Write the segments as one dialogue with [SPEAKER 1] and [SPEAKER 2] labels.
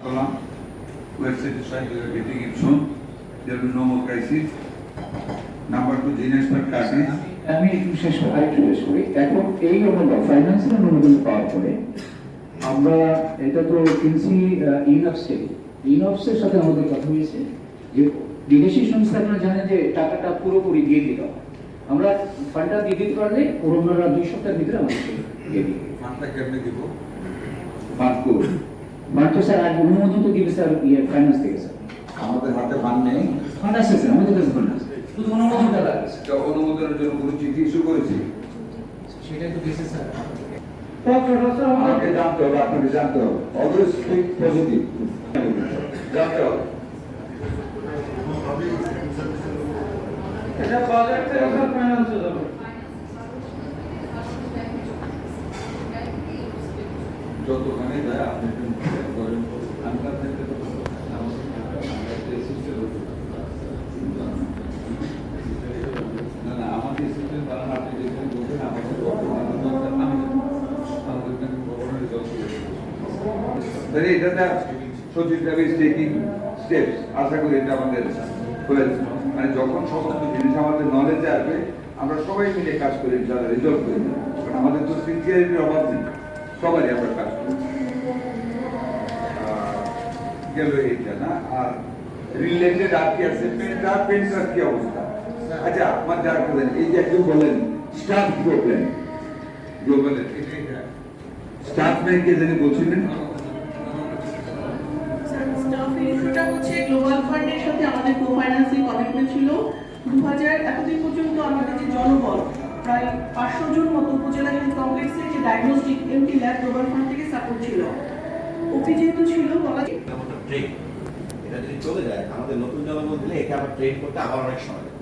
[SPEAKER 1] Website is trying to get it soon. There will be no more crisis. Number two, Dinesh Parkati.
[SPEAKER 2] আমি আরেকটু শেষ করি। এখন এই অনুদান ফাইন্যান্সিয়াল অনুদান পাওয়ার পরে আমরা এটা তো কিনছি ইনঅফসের সাথে আমাদের কথা হয়েছে যে বিদেশি সংস্থা আপনারা জানেন যে টাকাটা পুরোপুরি দিয়ে দিল। আমরা ফান্ডটা দিয়ে দিতে পারলে ওরা 2 সপ্তাহের ভিতরে আমাদেরকে দিয়ে দিবে।
[SPEAKER 1] ফান্ডটা কেমনে দিব?
[SPEAKER 2] ফান্ড তো স্যার আগে অনুমোদন তো দিবে স্যার ফাইন্যান্স থেকে স্যার।
[SPEAKER 1] আমাদের হাতে ফান্ড নেই।
[SPEAKER 2] ফান্ড আছে স্যার, আমাদের কাছে ফান্ড আছে, শুধু অনুমোদনটা লাগে।
[SPEAKER 1] অনুমোদনের জন্য কোনো চিঠি ইস্যু করেছি?
[SPEAKER 2] সেটাই তো দিয়েছে স্যার।
[SPEAKER 1] আমাকে জানতে হবে, আপনাকে জানতে হবে। Always speak positive. জানতে হবে।
[SPEAKER 3] এটা বাজেট থেকে স্যার ফাইন্যান্সে যাবে।
[SPEAKER 1] যতখানে যায় আপনি করেন। আনকার থেকে তো না না আমাদের সিস্টেম কারণ আপনি যেখানে বলবেন আমাদের এটা সচিব ইজ টেকিং স্টেপস। আশা করি এটা আমাদের হয়েছে, মানে যখন সমস্ত জিনিস আমাদের নলেজে আসবে আমরা সবাই মিলে কাজ করি, যারা রেজলভ করি, কারণ আমাদের তো সিনসিয়ারিটির অভাব নেই, সবারই আমরা কাজ করি। গেল এইটা না, আর রিলেটেড আর কি আছে? পেন্টার কি অবস্থা? আচ্ছা আমার যারা বলেন এই যে একজন বলেন স্টাফ প্রবলেম গ্লোবালের, স্টাফ নেই কে জানি বলছিলেন?
[SPEAKER 4] স্টাফ ইস্যুটা হচ্ছে গ্লোবাল ফান্ডের সাথে আমাদের কো-ফাইন্যান্সিং কমিটমেন্ট ছিল। 2000 এতদিন পর্যন্ত আমাদের যে জনবল প্রায় 500 জন মতো উপজেলা হেলথ কমপ্লেক্সে যে diagnostic MT lab global fund থেকে সাপোর্ট ছিল। ওপি যেহেতু ছিল বলা যায়
[SPEAKER 5] এটা যদি চলে যায় আমাদের নতুন জনবল দিলে একে আবার ট্রেন করতে আবার অনেক সময় লাগবে।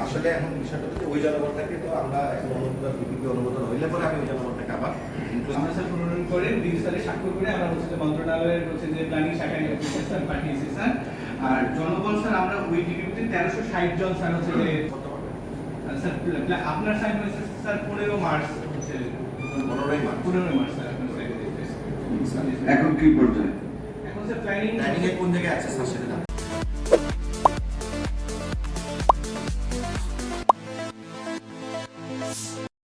[SPEAKER 5] আসলে এখন বিষয়টা হচ্ছে ওই জনবলটাকে তো আমরা এখন অনুমোদন হইলে পরে আমি ওই জনবলটাকে আবার
[SPEAKER 3] আমরা স্যার প্রণয়ন করে ডিজিটালে স্বাক্ষর করে আমরা হচ্ছে মন্ত্রণালয়ের হচ্ছে যে প্ল্যানিং শাখায় স্যার পাঠিয়েছি স্যার। আর জনবল স্যার আমরা ওই ডিগ্রিতে 1360 জন স্যার হচ্ছে যে স্যার আপনার সাইন হয়েছে স্যার 15 মার্চ হচ্ছে 15 মার্চ স্যার আপনার সাইন হয়েছে।
[SPEAKER 1] এখন কি পর্যায়ে?
[SPEAKER 3] এখন স্যার প্ল্যানিং
[SPEAKER 5] প্ল্যানিং এ কোন জায়গায় আছে স্যার সেটা